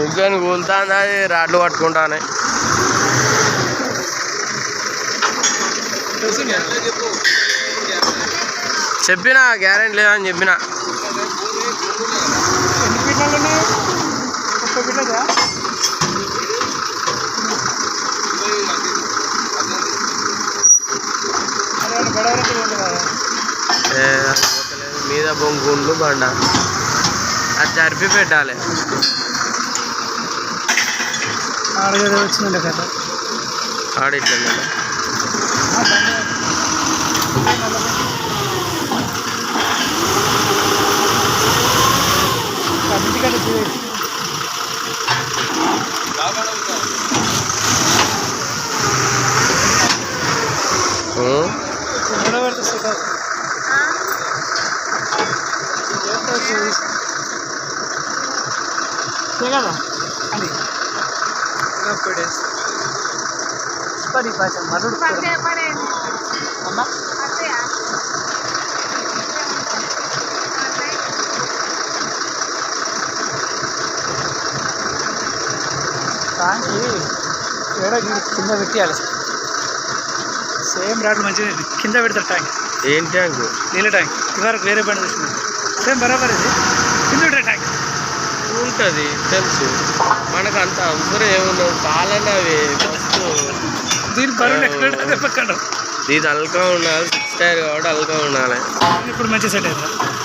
ఇంకొని కూలుతాను, అది రాడ్లు పట్టుకుంటానే. చెప్పినా గ్యారెంటీ లేదని చెప్పిన. మీద బొంగుండ్లు బండ అది జరిపి పెట్టాలి. వచ్చిందండి కదా ఆడిట్లా కదా అది పడి పాచం మరుడు అమ్మా ట్యాంక్ ఏడ కింద పెట్టేయాలి. సేమ్ రాడ్ మంచిగా కింద పెడతారు ట్యాంక్. ఏం ట్యాంక్? నీళ్ళ ట్యాంక్. ఇవరకు వేరే బండి చూసినా సేమ్ బరాబర్ ఇది కింద పెట్టే ట్యాంక్ ఉంటుంది తెలుసు. మనకు అంత అవసరం ఏమున్నావు పాలన్నవి ఫస్ట్ దీని బరువు పక్కన ఇది అల్కా ఉండాలి. 6 టైర్ కాబట్టి అల్కా ఉండాలి. ఇప్పుడు మంచి సెట్ అవుతుంది.